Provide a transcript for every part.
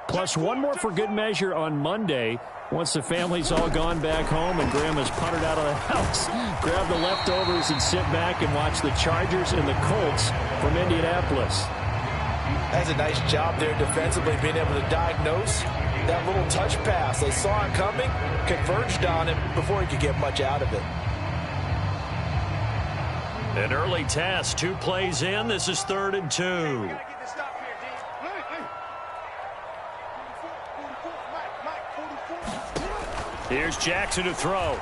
Plus one more for good measure on Monday. Once the family's all gone back home and Grandma's puttered out of the house, grab the leftovers and sit back and watch the Chargers and the Colts from Indianapolis. That's a nice job there defensively, being able to diagnose that little touch pass. They saw it coming, converged on it before he could get much out of it. An early task, 2 plays in. This is 3rd and 2. Here's Jackson to throw.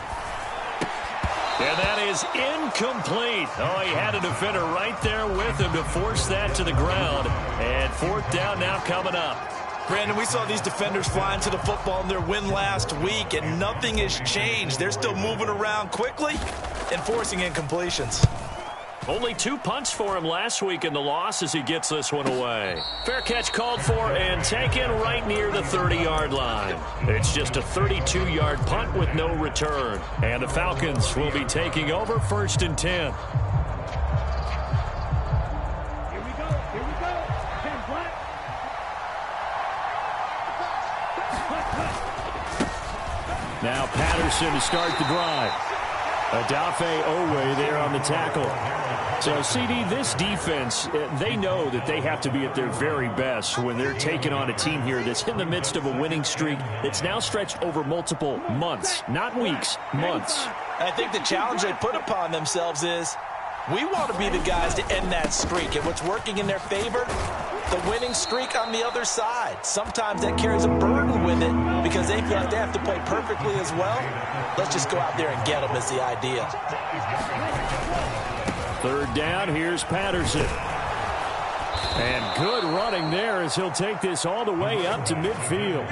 And that is incomplete. Oh, he had a defender right there with him to force that to the ground. And 4th down now coming up. Brandon, we saw these defenders flying to the football in their win last week, and nothing has changed. They're still moving around quickly and forcing incompletions. Only 2 punts for him last week in the loss as he gets this one away. Fair catch called for and taken right near the 30-yard line. It's just a 32-yard punt with no return. And the Falcons will be taking over 1st and 10. Here we go. 10 flat. Now Patterson to start the drive. Adafe Owe there on the tackle. So, CD, this defense, they know that they have to be at their very best when they're taking on a team here that's in the midst of a winning streak that's now stretched over multiple months, not weeks, months. I think the challenge they put upon themselves is we want to be the guys to end that streak. And what's working in their favor? The winning streak on the other side. Sometimes that carries a burden with it because they feel like they have to play perfectly as well. Let's just go out there and get them is the idea. 3rd down, here's Patterson. And good running there as he'll take this all the way up to midfield.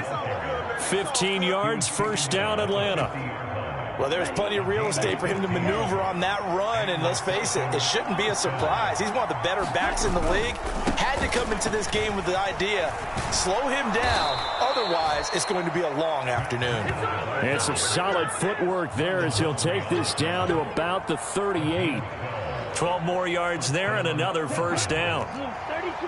15 yards, 1st down, Atlanta. Well, there's plenty of real estate for him to maneuver on that run, and let's face it, it shouldn't be a surprise. He's one of the better backs in the league. Had to come into this game with the idea, slow him down, otherwise it's going to be a long afternoon. And some solid footwork there as he'll take this down to about the 38. 12 more yards there and another 1st down. 32.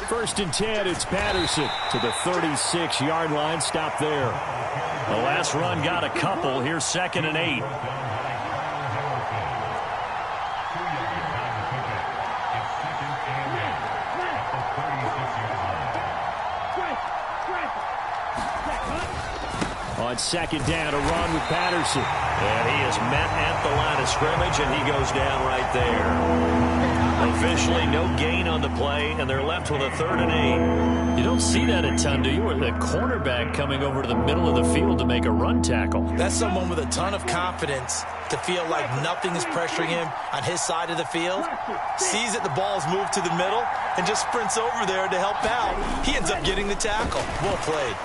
First and 10, it's Patterson to the 36-yard line. Stop there. The last run got a couple. Here's 2nd and 8. On 2nd down, a run with Patterson. And he is met at the line of scrimmage, and he goes down right there. Officially, no gain on the play, and they're left with a 3rd and 8. You don't see that a ton, do you? With a cornerback coming over to the middle of the field to make a run tackle. That's someone with a ton of confidence to feel like nothing is pressuring him on his side of the field. Sees that the ball's moved to the middle and just sprints over there to help out. He ends up getting the tackle. Well played.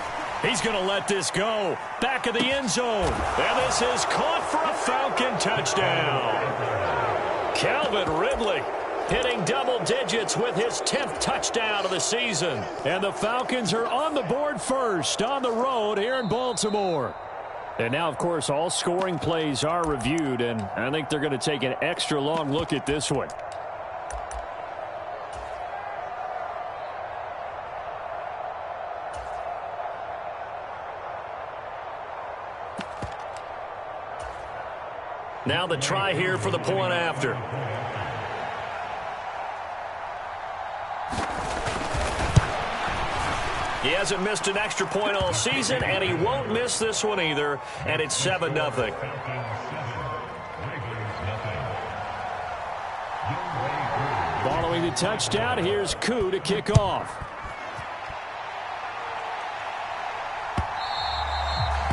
He's going to let this go. Back of the end zone. And this is caught for a Falcon touchdown. Calvin Ridley hitting double digits with his 10th touchdown of the season. And the Falcons are on the board first on the road here in Baltimore. And now, of course, all scoring plays are reviewed, and I think they're going to take an extra long look at this one. Now the try here for the point after. He hasn't missed an extra point all season, and he won't miss this one either, and it's 7-0. Following the touchdown, here's Koo to kick off.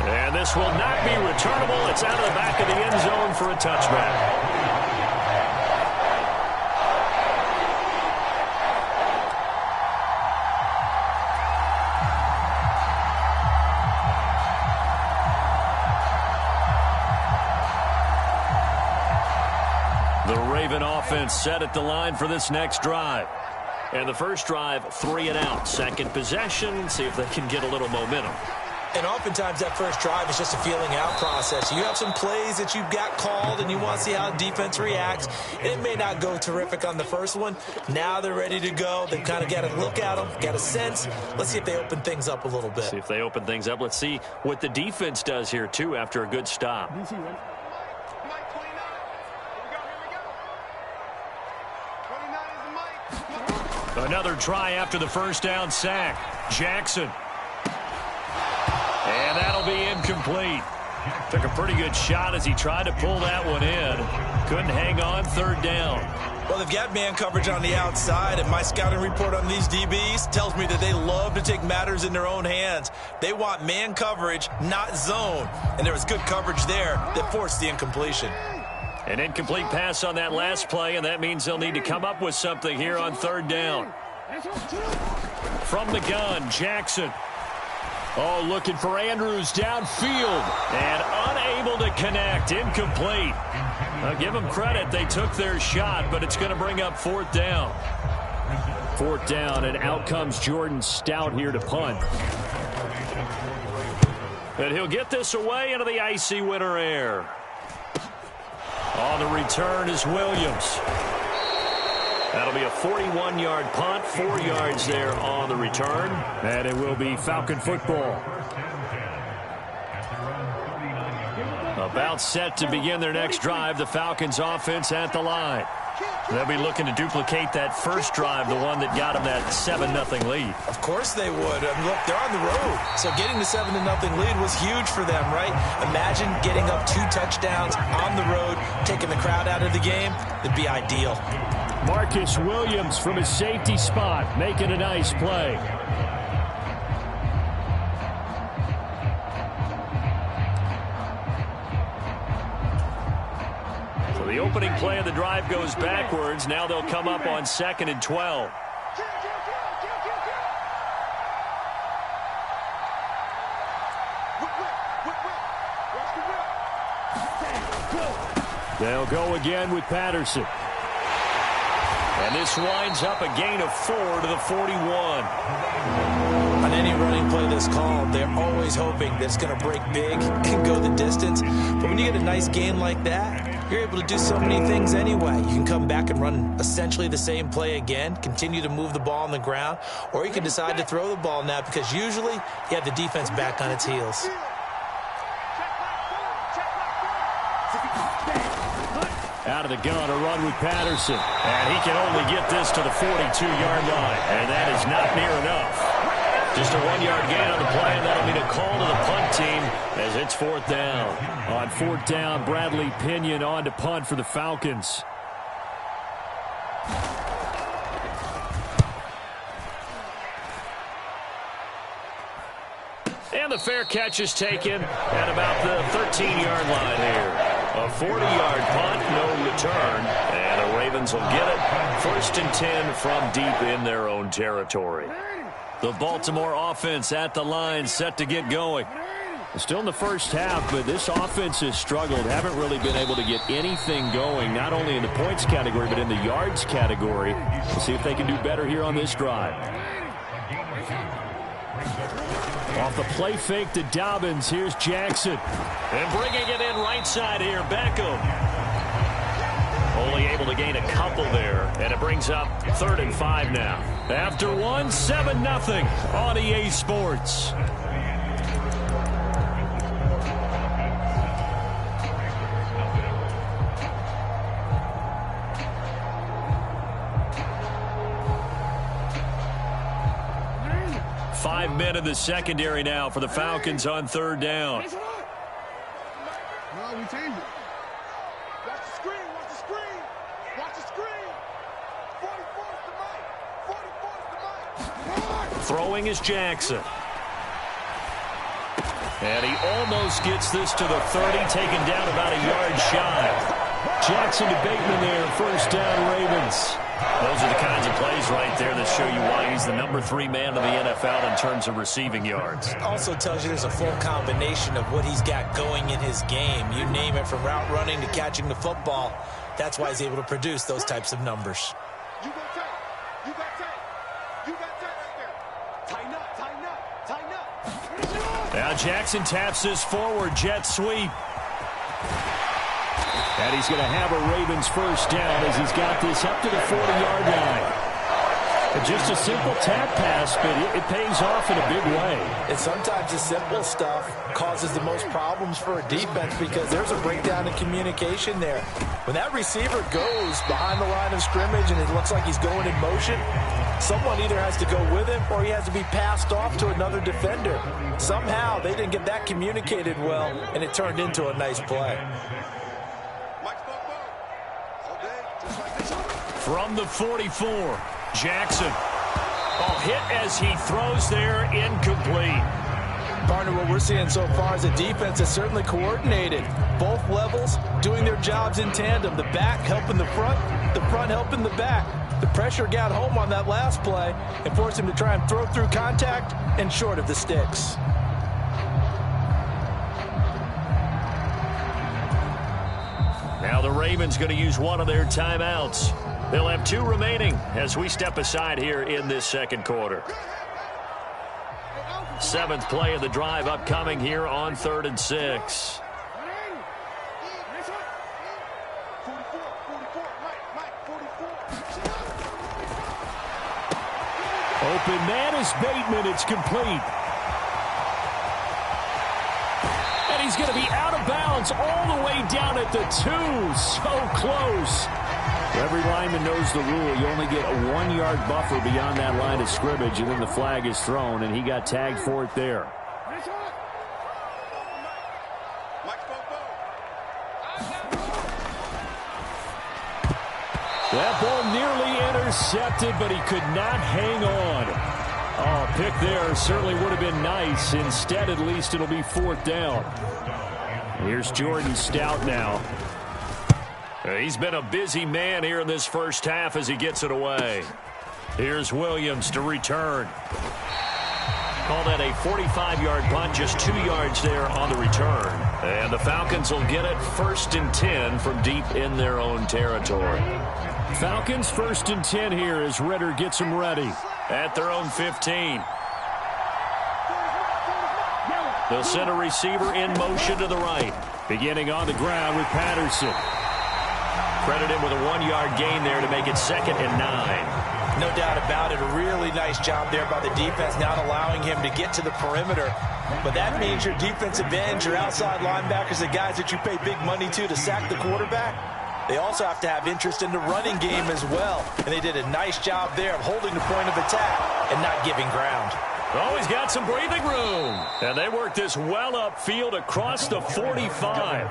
And this will not be returnable. It's out of the back of the end zone for a touchback. The Raven offense set at the line for this next drive. And the first drive, 3 and out. Second possession, see if they can get a little momentum. And oftentimes that first drive is just a feeling out process. You have some plays that you've got called and you want to see how defense reacts. It may not go terrific on the first one. Now they're ready to go. They've kind of got to look at them, got a sense. Let's see if they open things up a little bit. See if they open things up. Let's see what the defense does here, too, after a good stop. Another try after the first down sack. Jackson. And that'll be incomplete. Took a pretty good shot as he tried to pull that one in. Couldn't hang on, third down. Well, they've got man coverage on the outside, and my scouting report on these DBs tells me that they love to take matters in their own hands. They want man coverage, not zone. And there was good coverage there that forced the incompletion. An incomplete pass on that last play, and that means they'll need to come up with something here on third down. From the gun, Jackson. Oh, looking for Andrews downfield and unable to connect. Incomplete. I'll give them credit. They took their shot, but it's going to bring up fourth down. Fourth down, and out comes Jordan Stout here to punt. And he'll get this away into the icy winter air. On the return is Williams. That'll be a 41-yard punt, 4 yards there on the return. And it will be Falcon football. About set to begin their next drive, the Falcons offense at the line. They'll be looking to duplicate that first drive, the one that got them that 7-0 lead. Of course they would. Look, they're on the road. So getting the 7-0 lead was huge for them, right? Imagine getting up 2 touchdowns on the road, taking the crowd out of the game. It'd be ideal. Marcus Williams from his safety spot, making a nice play. So the opening play of the drive goes backwards. Now they'll come up on 2nd and 12. They'll go again with Patterson. And this winds up a gain of 4 to the 41. On any running play that's called, they're always hoping that it's going to break big and go the distance. But when you get a nice game like that, you're able to do so many things anyway. You can come back and run essentially the same play again, continue to move the ball on the ground, or you can decide to throw the ball now because usually you have the defense back on its heels. Out of the gun, a run with Patterson. And he can only get this to the 42-yard line. And that is not near enough. Just a 1-yard gain on the play, and that'll mean a call to the punt team as it's fourth down. On fourth down, Bradley Pinion on to punt for the Falcons. And the fair catch is taken at about the 13-yard line here. A 40-yard punt, no return, and the Ravens will get it. 1st and 10 from deep in their own territory. The Baltimore offense at the line, set to get going. Still in the first half, but this offense has struggled. Haven't really been able to get anything going, not only in the points category, but in the yards category. We'll see if they can do better here on this drive. Off the play fake to Dobbins, here's Jackson. And bringing it in right side here, Beckham. Only able to gain a couple there, and it brings up 3rd and 5 now. After one, 7-0 on EA Sports. Five men in the secondary now for the Falcons on 3rd down. No, we changed it. Watch the screen, watch the screen. Watch the screen. 44's the mic. 44's the mic. Throwing is Jackson. And he almost gets this to the 30, taken down about a yard shy. Jackson to Bateman there, 1st down Ravens. Those are the kinds of plays right there that show you why he's the number 3 man in the NFL in terms of receiving yards. Also tells you there's a full combination of what he's got going in his game. You name it, from route running to catching the football. That's why he's able to produce those types of numbers. You got tight. You got tight. You got tight right there. Tighten up, tighten up, tighten up. Now Jackson taps this forward jet sweep. And he's going to have a Ravens first down as he's got this up to the 40-yard line. Just a simple tap pass, but it pays off in a big way. And sometimes the simple stuff causes the most problems for a defense because there's a breakdown in communication there. When that receiver goes behind the line of scrimmage and it looks like he's going in motion, someone either has to go with him or he has to be passed off to another defender. Somehow they didn't get that communicated well, and it turned into a nice play. From the 44, Jackson. Oh, hit as he throws there, incomplete. Partner, what we're seeing so far is a defense that's certainly coordinated. Both levels doing their jobs in tandem. The back helping the front helping the back. The pressure got home on that last play and forced him to try and throw through contact and short of the sticks. Now the Ravens going to use one of their timeouts. They'll have 2 remaining as we step aside here in this second quarter. 7th play of the drive upcoming here on 3rd and 6. Open man is Bateman. It's complete. And he's going to be out of bounds all the way down at the 2. So close. Every lineman knows the rule. You only get a 1-yard buffer beyond that line of scrimmage, and then the flag is thrown, and he got tagged for it there. That ball nearly intercepted, but he could not hang on. Oh, pick there certainly would have been nice. Instead, at least it'll be 4th down. Here's Jordan Stout now. He's been a busy man here in this first half as he gets it away. Here's Williams to return. Call that a 45-yard punt, just 2 yards there on the return. And the Falcons will get it 1st and 10 from deep in their own territory. Falcons 1st and 10 here as Ritter gets them ready at their own 15. They'll send a receiver in motion to the right. Beginning on the ground with Patterson. Credit him with a 1-yard gain there to make it 2nd and 9. No doubt about it. A really nice job there by the defense, not allowing him to get to the perimeter. But that means your defensive ends, your outside linebackers, the guys that you pay big money to sack the quarterback, they also have to have interest in the running game as well. And they did a nice job there of holding the point of attack and not giving ground. Oh, he's got some breathing room. And they work this well upfield across the 45.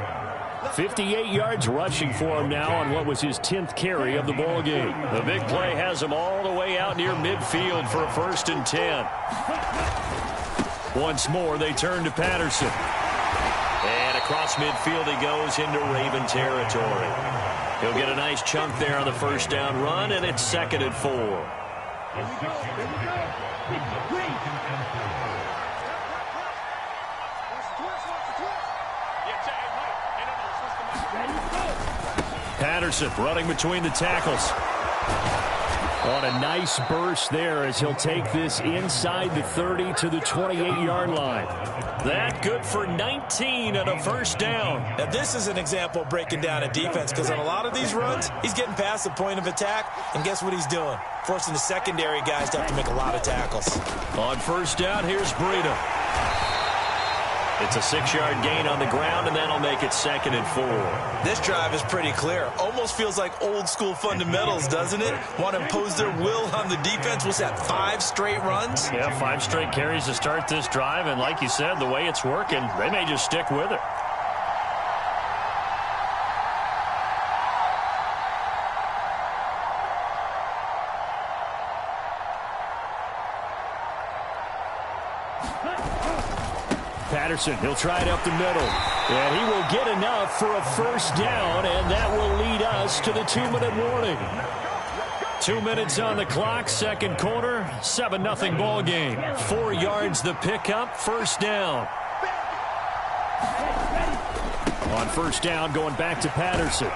58 yards rushing for him now on what was his 10th carry of the ball game. The big play has him all the way out near midfield for a 1st and 10. Once more, they turn to Patterson. And across midfield he goes into Raven territory. He'll get a nice chunk there on the 1st down run, and it's 2nd and 4. Patterson running between the tackles. On a nice burst there as he'll take this inside the 30 to the 28-yard line. That good for 19 and a 1st down. Now this is an example of breaking down a defense because on a lot of these runs, he's getting past the point of attack, and guess what he's doing? Forcing the secondary guys to have to make a lot of tackles. On 1st down, here's Breida. It's a 6-yard gain on the ground, and that'll make it 2nd and 4. This drive is pretty clear. Almost feels like old school fundamentals, doesn't it? Want to impose their will on the defense. What's that, 5 straight runs? Yeah, 5 straight carries to start this drive, and like you said, the way it's working, they may just stick with it. Patterson, he'll try it up the middle. And he will get enough for a 1st down, and that will lead us to the 2-minute warning. 2 minutes on the clock, 2nd quarter, 7-0 ball game. 4 yards the pickup, 1st down. On 1st down, going back to Patterson.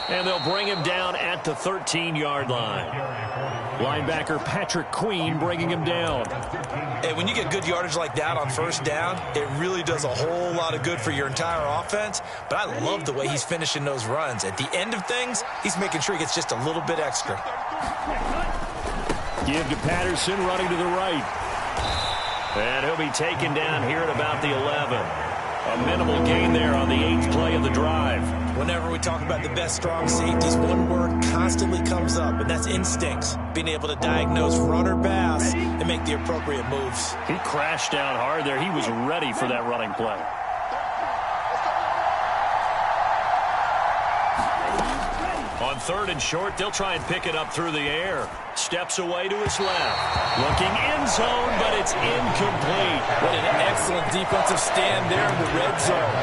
And they'll bring him down at the 13-yard line. Linebacker Patrick Queen bringing him down. Hey, when you get good yardage like that on first down, it really does a whole lot of good for your entire offense. But I love the way he's finishing those runs. At the end of things, he's making sure he gets just a little bit extra. Give to Patterson, running to the right. And he'll be taken down here at about the 11. A minimal gain there on the 8th play of the drive. Whenever we talk about the best strong safeties, one word constantly comes up, and that's instincts. Being able to diagnose run or pass and make the appropriate moves. He crashed down hard there. He was ready for that running play. On 3rd and short, they'll try and pick it up through the air. Steps away to his left. Looking end zone, but it's incomplete. What an excellent defensive stand there in the red zone.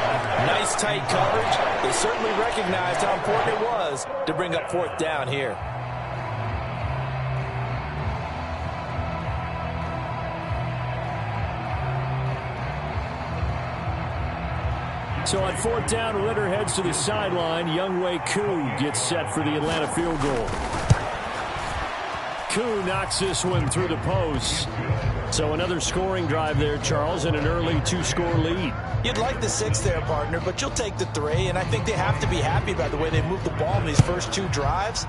Nice tight coverage. They certainly recognized how important it was to bring up 4th down here. So on 4th down, Ritter heads to the sideline. Younghoe Koo gets set for the Atlanta field goal. Koo knocks this one through the post. So another scoring drive there, Charles, and an early 2-score lead. You'd like the 6 there, partner, but you'll take the 3, and I think they have to be happy about the way they moved the ball in these first 2 drives.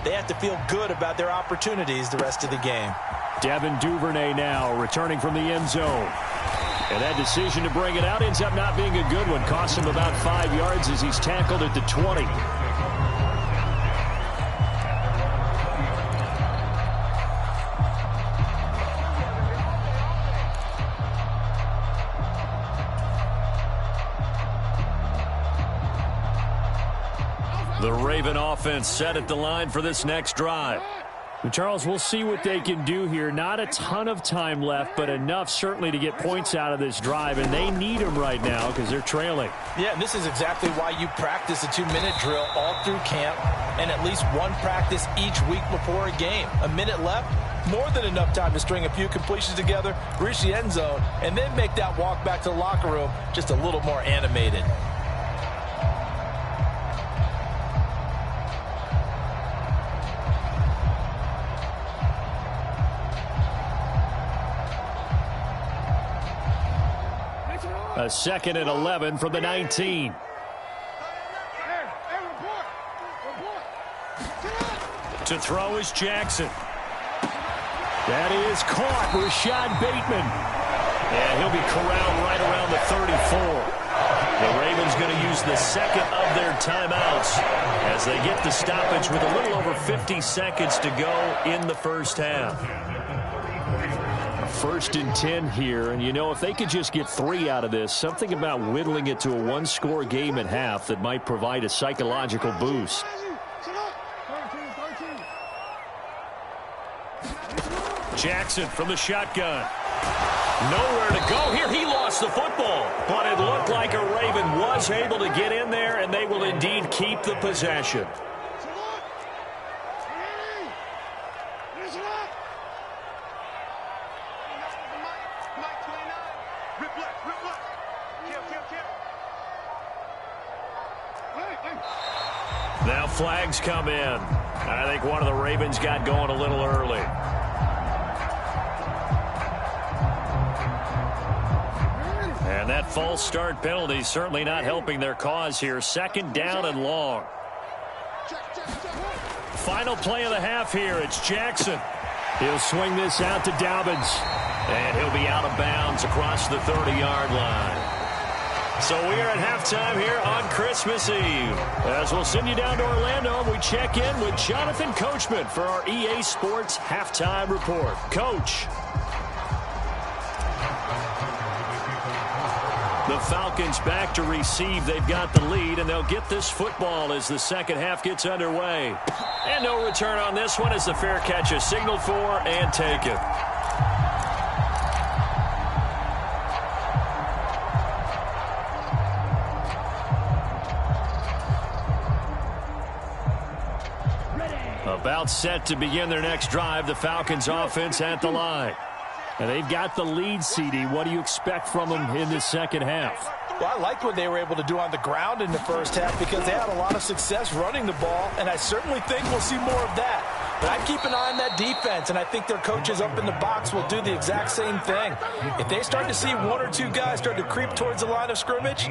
They have to feel good about their opportunities the rest of the game. Devin Duvernay now returning from the end zone. And that decision to bring it out ends up not being a good one. Costs him about 5 yards as he's tackled at the 20. The Raven offense set at the line for this next drive. And Charles, we'll see what they can do here. Not a ton of time left, but enough certainly to get points out of this drive, and they need them right now because they're trailing. Yeah, and this is exactly why you practice a 2-minute drill all through camp and at least one practice each week before a game. A minute left, more than enough time to string a few completions together, reach the end zone, and then make that walk back to the locker room just a little more animated. A 2nd and 11 from the 19. To throw is Jackson. That is caught. Rashad Bateman. And he'll be corralled right around the 34. The Ravens going to use the 2nd of their timeouts as they get the stoppage with a little over 50 seconds to go in the first half. 1st and 10 here, and you know, if they could just get 3 out of this, something about whittling it to a 1-score game at half that might provide a psychological boost. Jackson from the shotgun. Nowhere to go here. He lost the football, but it looked like a Raven was able to get in there, and they will indeed keep the possession. Now flags come in. I think one of the Ravens got going a little early. And that false start penalty certainly not helping their cause here. 2nd down and long. Final play of the half here. It's Jackson. He'll swing this out to Dobbins. And he'll be out of bounds across the 30-yard line. So we are at halftime here on Christmas Eve. As we'll send you down to Orlando, we check in with Jonathan Coachman for our EA Sports Halftime Report. Coach. The Falcons back to receive. They've got the lead, and they'll get this football as the second half gets underway. And no return on this one as the fair catch is signaled for and taken. About set to begin their next drive, the Falcons offense at the line. And they've got the lead, CD. What do you expect from them in this second half? Well, I liked what they were able to do on the ground in the first half because they had a lot of success running the ball, and I certainly think we'll see more of that. But I keep an eye on that defense, and I think their coaches up in the box will do the exact same thing. If they start to see one or two guys start to creep towards the line of scrimmage,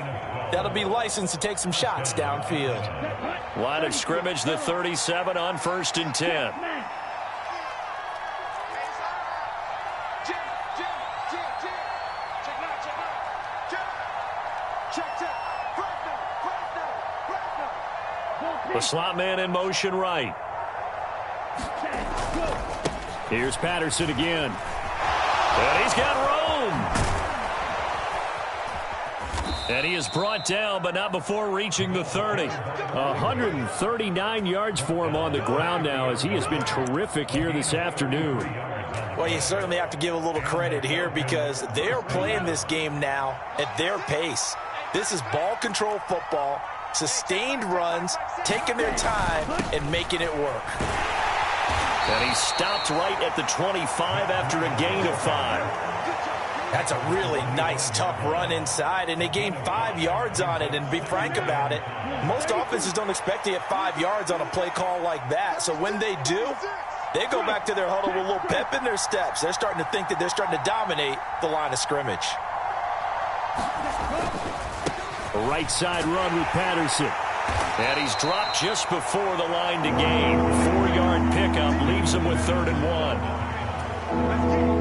that'll be licensed to take some shots downfield. Line of scrimmage, the 37 on 1st and 10. The slot man in motion right. Here's Patterson again. And he's got room. And he is brought down, but not before reaching the 30. 139 yards for him on the ground now, as he has been terrific here this afternoon. Well, you certainly have to give a little credit here because they are playing this game now at their pace. This is ball control football, sustained runs, taking their time, and making it work. And he stopped right at the 25 after a gain of 5. That's a really nice, tough run inside, and they gained 5 yards on it. And be frank about it, most offenses don't expect to get 5 yards on a play call like that. So when they do, they go back to their huddle with a little pep in their steps. They're starting to think that they're starting to dominate the line of scrimmage. A right side run with Patterson. And he's dropped just before the line to gain. 4-yard pickup leaves him with 3rd and 1.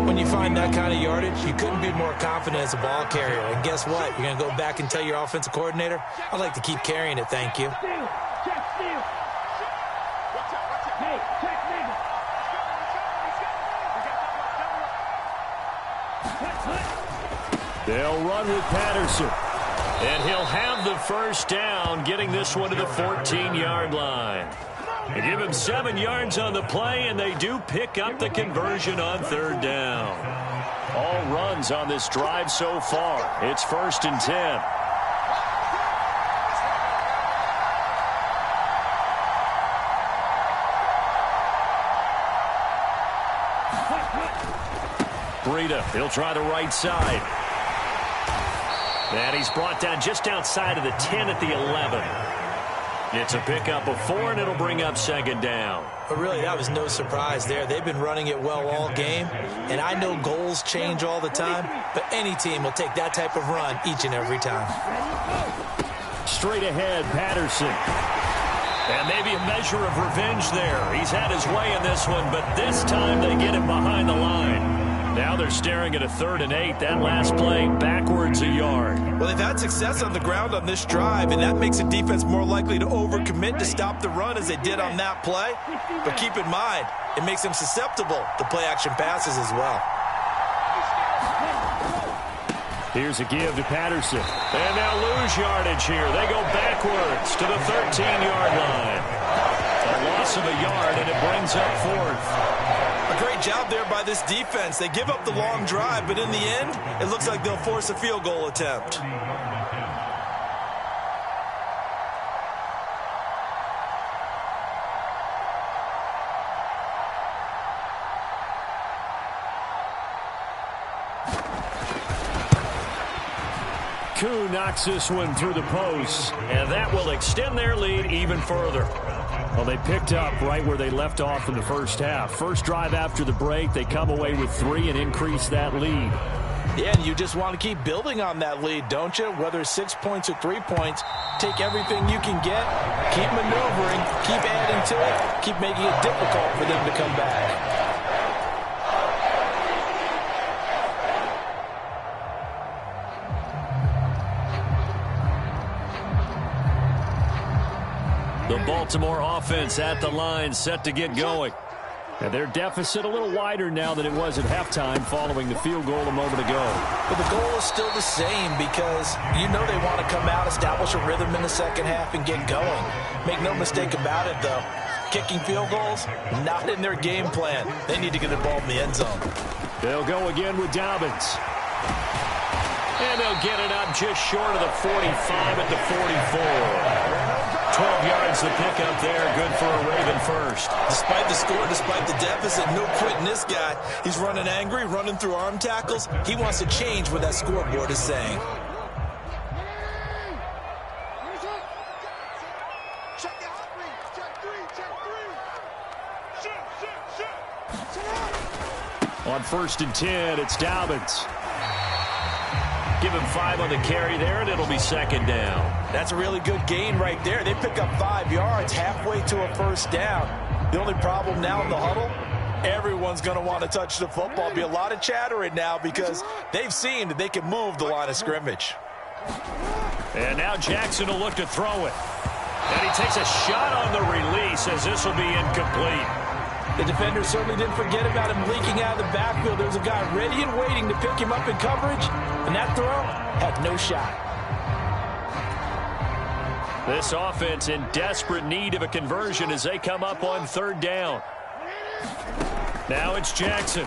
When you find that kind of yardage, you couldn't be more confident as a ball carrier. And guess what? You're going to go back and tell your offensive coordinator, I'd like to keep carrying it, thank you. They'll run with Patterson. And he'll have the first down, getting this one to the 14-yard line. They give him 7 yards on the play, and they do pick up the conversion on 3rd down. All runs on this drive so far. It's 1st and 10. Breida, he'll try the right side. And he's brought down just outside of the 10 at the 11. It's a pickup of 4, and it'll bring up 2nd down. But really, that was no surprise there. They've been running it well all game, and I know goals change all the time, but any team will take that type of run each and every time. Straight ahead, Patterson. And maybe a measure of revenge there. He's had his way in this one, but this time they get him behind the line. Now they're staring at a 3rd and 8. That last play backwards a yard. Well, they've had success on the ground on this drive, and that makes a defense more likely to overcommit to stop the run as they did on that play. But keep in mind, it makes them susceptible to play-action passes as well. Here's a give to Patterson. And they'll lose yardage here. They go backwards to the 13-yard line. A loss of a yard, and it brings up 4th. A great job there by this defense. They give up the long drive, but in the end, it looks like they'll force a field goal attempt. Koo knocks this one through the post, and that will extend their lead even further. Well, they picked up right where they left off in the first half. First drive after the break, they come away with 3 and increase that lead. Yeah, and you just want to keep building on that lead, don't you? Whether it's 6 points or 3 points, take everything you can get, keep maneuvering, keep adding to it, keep making it difficult for them to come back. The Baltimore offense at the line, set to get going. And their deficit a little wider now than it was at halftime following the field goal a moment ago. But the goal is still the same because you know they want to come out, establish a rhythm in the second half, and get going. Make no mistake about it, though. Kicking field goals, not in their game plan. They need to get the ball in the end zone. They'll go again with Dobbins. And they'll get it up just short of the 45 at the 44. 12 yards to pick up there. Good for a Raven first. Despite the score, despite the deficit, no quitting this guy. He's running angry, running through arm tackles. He wants to change what that scoreboard is saying. On 1st and 10, it's Dobbins. Give him 5 on the carry there, and it'll be 2nd down. That's a really good gain right there. They pick up 5 yards halfway to a 1st down. The only problem now in the huddle, everyone's going to want to touch the football. Be a lot of chattering now because they've seen that they can move the line of scrimmage. And now Jackson will look to throw it. And he takes a shot on the release as this will be incomplete. The defender certainly didn't forget about him leaking out of the backfield. There's a guy ready and waiting to pick him up in coverage, and that throw had no shot. This offense in desperate need of a conversion as they come up on 3rd down. Now it's Jackson.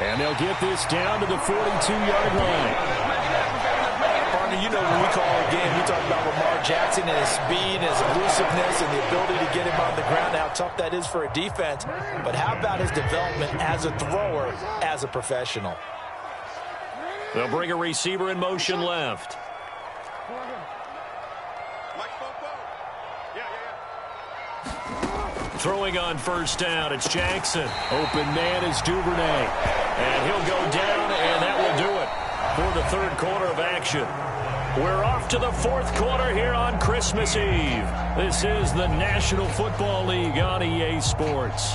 And they'll get this down to the 42-yard line. You know, when we call a game, we talk about Lamar Jackson and his speed and his elusiveness and the ability to get him on the ground, how tough that is for a defense. But how about his development as a thrower, as a professional? They'll bring a receiver in motion left. Throwing on 1st down, it's Jackson. Open man is Duvernay. And he'll go down, and that will do it for the 3rd quarter of action. We're off to the 4th quarter here on Christmas Eve. This is the National Football League on EA Sports.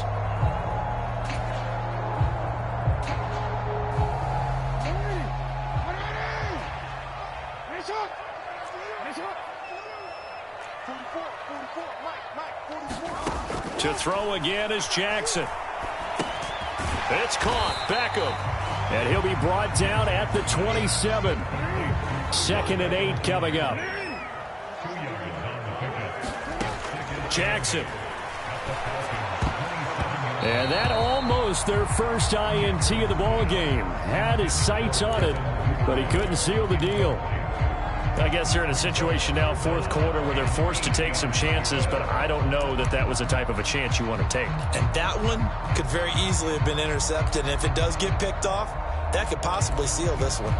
To throw again is Jackson. It's caught. Beckham. And he'll be brought down at the 27. 2nd and 8 coming up. Jackson. And that almost their first INT of the ball game. Had his sights on it, but he couldn't seal the deal. I guess they're in a situation now, 4th quarter, where they're forced to take some chances, but I don't know that that was the type of a chance you want to take. And that one could very easily have been intercepted. And if it does get picked off, that could possibly seal this one.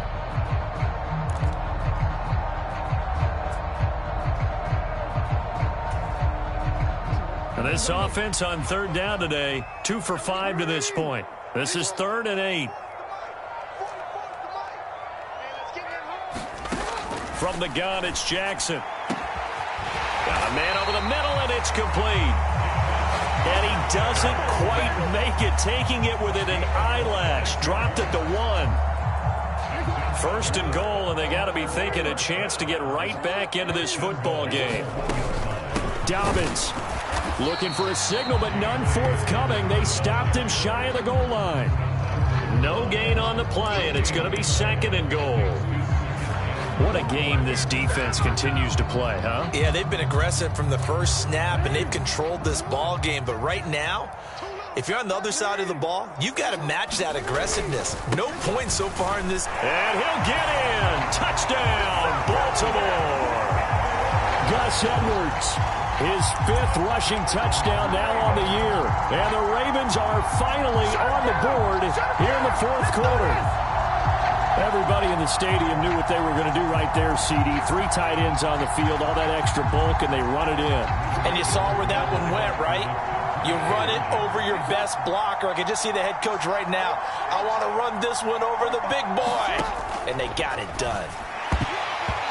And this offense on 3rd down today, 2 for 5 to this point. This is 3rd and 8. From the gun, it's Jackson. Got a man over the middle, and it's complete. And he doesn't quite make it, taking it within an eyelash. Dropped at the 1. 1st and goal, and they got to be thinking a chance to get right back into this football game. Dobbins looking for a signal, but none forthcoming. They stopped him shy of the goal line. No gain on the play, and it's going to be 2nd and goal. What a game this defense continues to play, huh? Yeah, they've been aggressive from the first snap, and they've controlled this ball game. But right now, if you're on the other side of the ball, you've got to match that aggressiveness. No points so far in this. And he'll get in. Touchdown, Baltimore. Gus Edwards, his 5th rushing touchdown now on the year. And the Ravens are finally on the board here in the 4th quarter. Everybody in the stadium knew what they were going to do right there, CD. 3 tight ends on the field, all that extra bulk, and they run it in. And you saw where that one went, right? You run it over your best blocker. I can just see the head coach right now. I want to run this one over the big boy. And they got it done.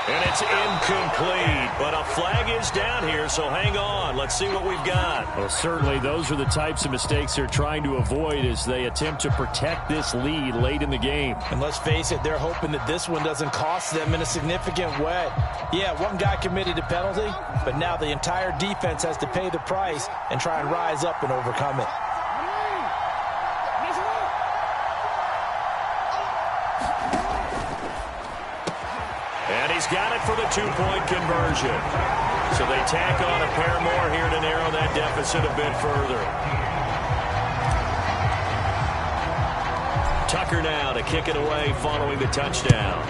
And it's incomplete, but a flag is down here, so hang on. Let's see what we've got. Well, certainly those are the types of mistakes they're trying to avoid as they attempt to protect this lead late in the game. And let's face it, they're hoping that this one doesn't cost them in a significant way. Yeah, one guy committed a penalty, but now the entire defense has to pay the price and try and rise up and overcome it. And he's got it for the 2-point conversion. So they tack on a pair more here to narrow that deficit a bit further. Tucker now to kick it away following the touchdown.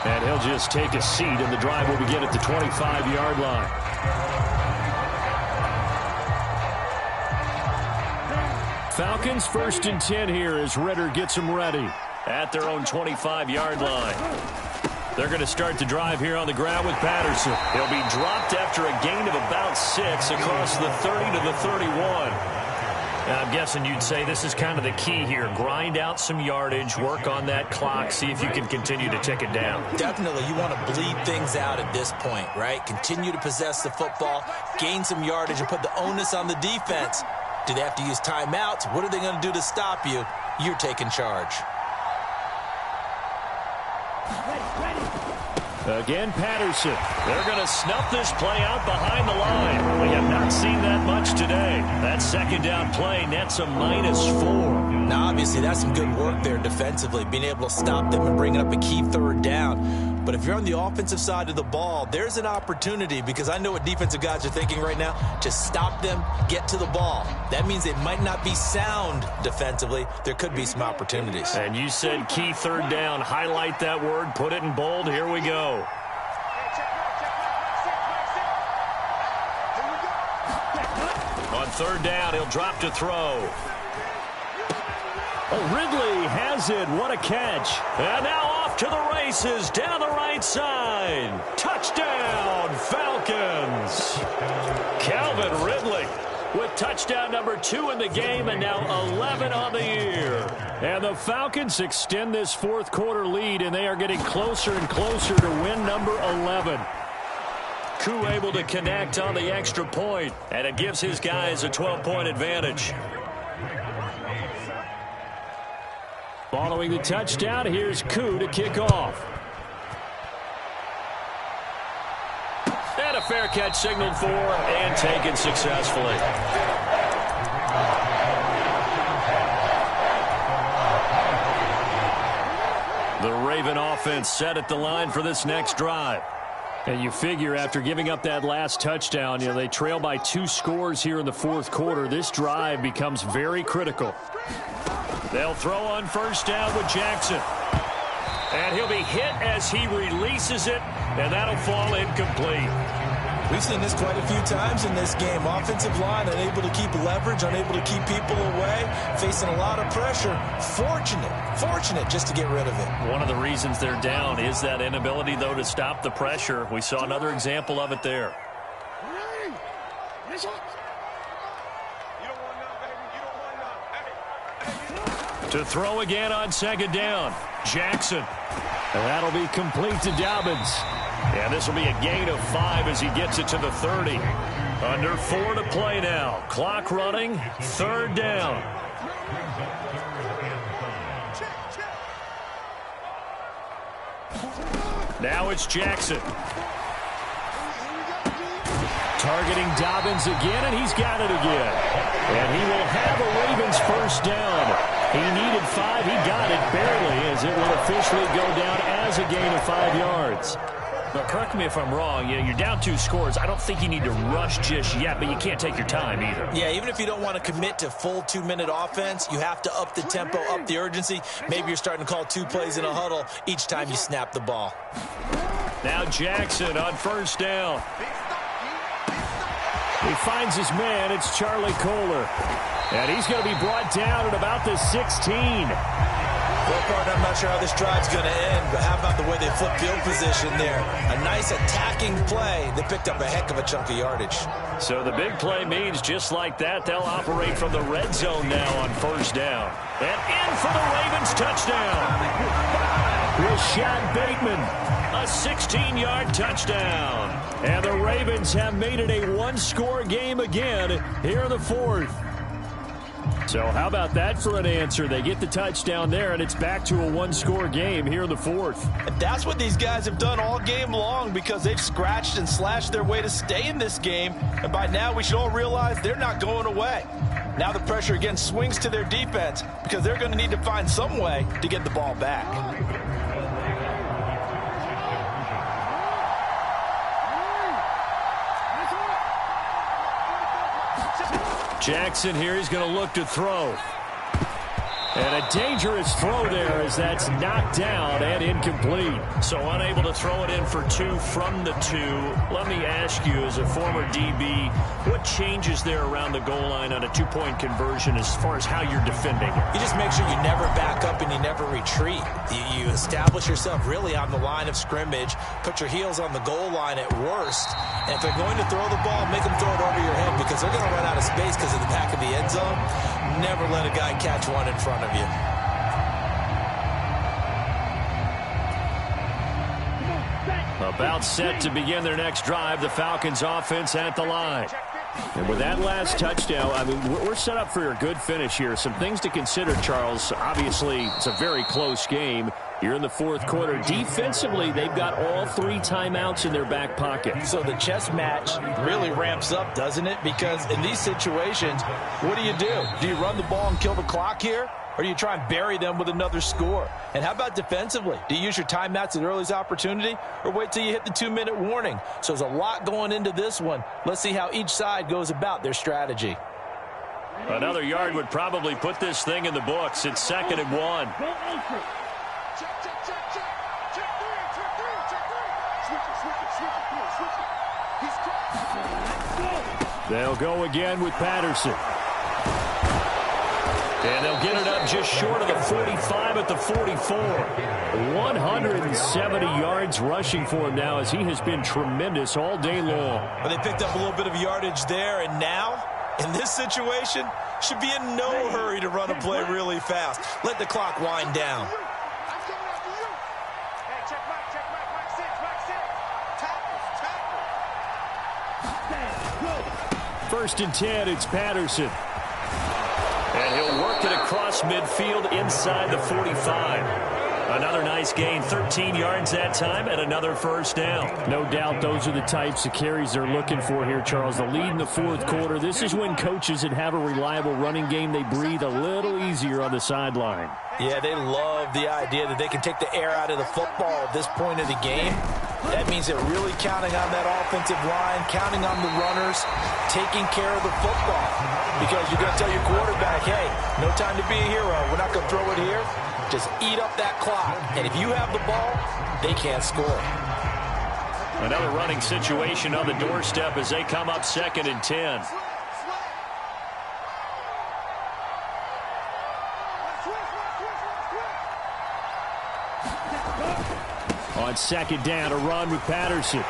And he'll just take a seat, and the drive will begin at the 25-yard line. Falcons 1st and 10 here as Ritter gets them ready at their own 25-yard line. They're going to start the drive here on the ground with Patterson. He'll be dropped after a gain of about 6 across the 30 to the 31. I'm guessing you'd say this is kind of the key here. Grind out some yardage, work on that clock, see if you can continue to tick it down. Definitely. You want to bleed things out at this point, right? Continue to possess the football, gain some yardage, and put the onus on the defense. Do they have to use timeouts? What are they going to do to stop you? You're taking charge. Again, Patterson. They're going to snuff this play out behind the line. We have not seen that much today. That second down play nets a -4. Now, obviously, that's some good work there defensively, being able to stop them and bringing up a key third down. But if you're on the offensive side of the ball, there's an opportunity, because I know what defensive guys are thinking right now, to stop them, get to the ball. That means they might not be sound defensively. There could be some opportunities. And you said key third down. Highlight that word. Put it in bold. Here we go. On third down, he'll drop to throw. Oh, Ridley has it. What a catch. And now off to the races down the right side. Touchdown, Falcons. Calvin Ridley with touchdown number 2 in the game, and now 11 on the year. And the Falcons extend this fourth quarter lead, and they are getting closer and closer to win number 11. Koo able to connect on the extra point, and it gives his guys a 12-point advantage. Following the touchdown, here's Koo to kick off. And a fair catch signaled for and taken successfully. The Raven offense set at the line for this next drive. And you figure after giving up that last touchdown, they trail by 2 scores here in the fourth quarter. This drive becomes very critical. They'll throw on first down with Jackson. And he'll be hit as he releases it, and that'll fall incomplete. We've seen this quite a few times in this game. Offensive line unable to keep leverage, unable to keep people away, facing a lot of pressure. Fortunate just to get rid of it. One of the reasons they're down is that inability, though, to stop the pressure. We saw another example of it there. To throw again on second down. Jackson. And that'll be complete to Dobbins. And this will be a gain of 5 as he gets it to the 30. Under 4 to play now. Clock running. Third down. Now it's Jackson. Targeting Dobbins again, and he's got it again. And he will have a Ravens first down. He needed 5. He got it barely, as it will officially go down as a gain of 5 yards. Now, correct me if I'm wrong. You're down 2 scores. I don't think you need to rush just yet, but you can't take your time either. Yeah, even if you don't want to commit to full 2-minute offense, you have to up the tempo, up the urgency. Maybe you're starting to call 2 plays in a huddle each time you snap the ball. Now Jackson on first down. He finds his man. It's Charlie Kohler. And he's going to be brought down at about the 16. I'm not sure how this drive's going to end, but how about the way they flip field position there? A nice attacking play. They picked up a heck of a chunk of yardage. So the big play means just like that, they'll operate from the red zone now on first down. And in for the Ravens touchdown. Rashad Bateman, a 16-yard touchdown. And the Ravens have made it a 1-score game again here in the fourth. So how about that for an answer? They get the touchdown there, and it's back to a 1-score game here in the fourth. And that's what these guys have done all game long, because they've scratched and slashed their way to stay in this game. And by now, we should all realize they're not going away. Now the pressure again swings to their defense, because they're going to need to find some way to get the ball back. Jackson here, he's going to look to throw. And a dangerous throw there as that's knocked down and incomplete. So unable to throw it in for 2 from the 2. Let me ask you, as a former DB, what changes there around the goal line on a 2-point conversion as far as how you're defending it? You just make sure you never back up and you never retreat. You establish yourself really on the line of scrimmage, put your heels on the goal line at worst, and if they're going to throw the ball, make them throw it over your head because they're going to run out of space because of the back of the end zone. Never let a guy catch one in front of you. About set to begin their next drive, the Falcons offense at the line. And with that last touchdown, I mean, we're set up for a good finish here. Some things to consider, Charles. Obviously, it's a very close game. You're in the 4th quarter. Defensively, they've got all 3 timeouts in their back pocket. So the chess match really ramps up, doesn't it? Because in these situations, what do? Do you run the ball and kill the clock here? Or do you try and bury them with another score? And how about defensively? Do you use your timeouts at the earliest opportunity or wait till you hit the 2-minute warning? So there's a lot going into this one. Let's see how each side goes about their strategy. Another yard would probably put this thing in the books. It's 2nd and 1. They'll go again with Patterson. And they'll get it up just short of the 45 at the 44. 170 yards rushing for him now as he has been tremendous all day long. But they picked up a little bit of yardage there, and now, in this situation, should be in no hurry to run a play really fast. Let the clock wind down. First and 10, it's Patterson. And he'll work it across midfield inside the 45. Another nice gain, 13 yards that time, and another first down. No doubt those are the types of carries they're looking for here, Charles. The lead in the 4th quarter. This is when coaches that have a reliable running game, they breathe a little easier on the sideline. Yeah, they love the idea that they can take the air out of the football at this point of the game. That means they're really counting on that offensive line, counting on the runners, taking care of the football. Because you're going to tell your quarterback, hey, no time to be a hero. We're not going to throw it here. Just eat up that clock. And if you have the ball, they can't score. Another running situation on the doorstep as they come up 2nd and 10. On 2nd down, a run with Patterson.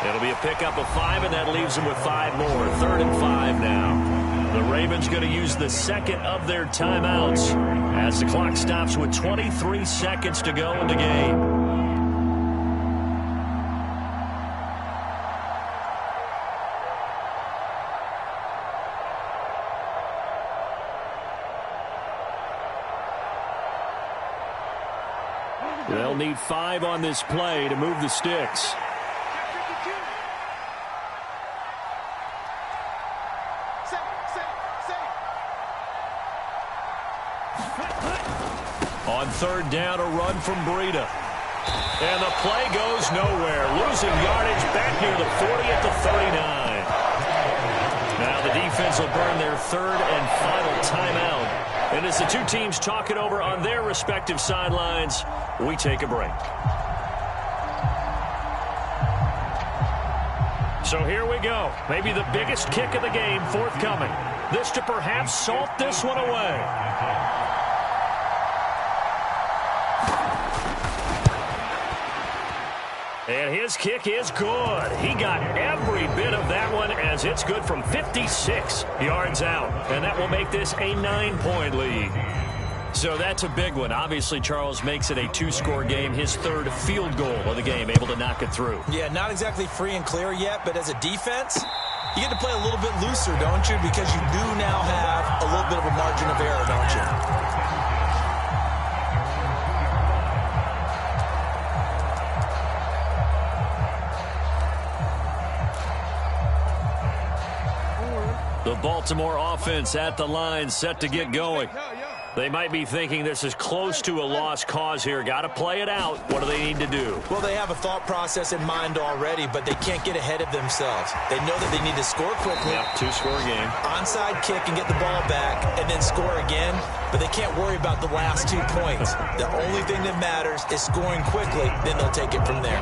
It'll be a pickup of 5, and that leaves them with 5 more. 3rd and 5 now. The Ravens going to use the 2nd of their timeouts as the clock stops with 23 seconds to go in the game. They'll need 5 on this play to move the sticks. On 3rd down, a run from Breida. And the play goes nowhere. Losing yardage back near the 40 at the 39. Now the defense will burn their 3rd and final timeout. And as the two teams talk it over on their respective sidelines, we take a break. So here we go. Maybe the biggest kick of the game forthcoming. This to perhaps salt this one away. And his kick is good. He got every bit of that one as it's good from 56 yards out. And that will make this a 9-point lead. So that's a big one. Obviously, Charles makes it a 2-score game. His 3rd field goal of the game, able to knock it through. Yeah, not exactly free and clear yet, but as a defense, you get to play a little bit looser, don't you? Because you do now have a little bit of a margin of error, don't you? The Baltimore offense at the line, set to get going. They might be thinking this is close to a lost cause here. Got to play it out. What do they need to do? Well, they have a thought process in mind already, but they can't get ahead of themselves. They know that they need to score quickly. Yep, two-score game. Onside kick and get the ball back and then score again, but they can't worry about the last 2 points. The only thing that matters is scoring quickly, then they'll take it from there.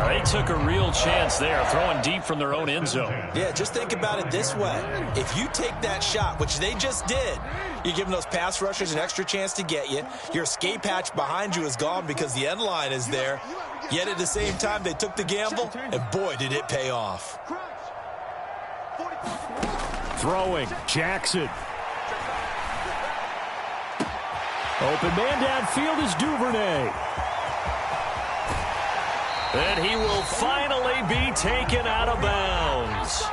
They took a real chance there, throwing deep from their own end zone. Yeah, just think about it this way. If you take that shot, which they just did, you're giving those pass rushers an extra chance to get you. Your escape hatch behind you is gone because the end line is there. Yet at the same time, they took the gamble, and boy, did it pay off. Throwing, Jackson. Open man downfield is Duvernay. And he will finally be taken out of bounds.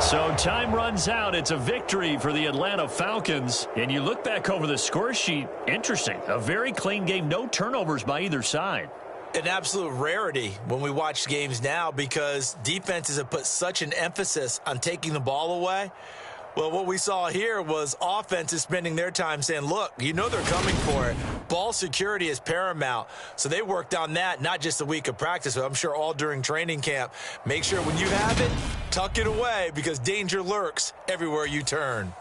So time runs out. It's a victory for the Atlanta Falcons. And you look back over the score sheet, interesting. A very clean game, no turnovers by either side. An absolute rarity when we watch games now because defenses have put such an emphasis on taking the ball away. Well, what we saw here was offenses spending their time saying, look, you know they're coming for it. Ball security is paramount. So they worked on that, not just a week of practice, but I'm sure all during training camp. Make sure when you have it, tuck it away because danger lurks everywhere you turn.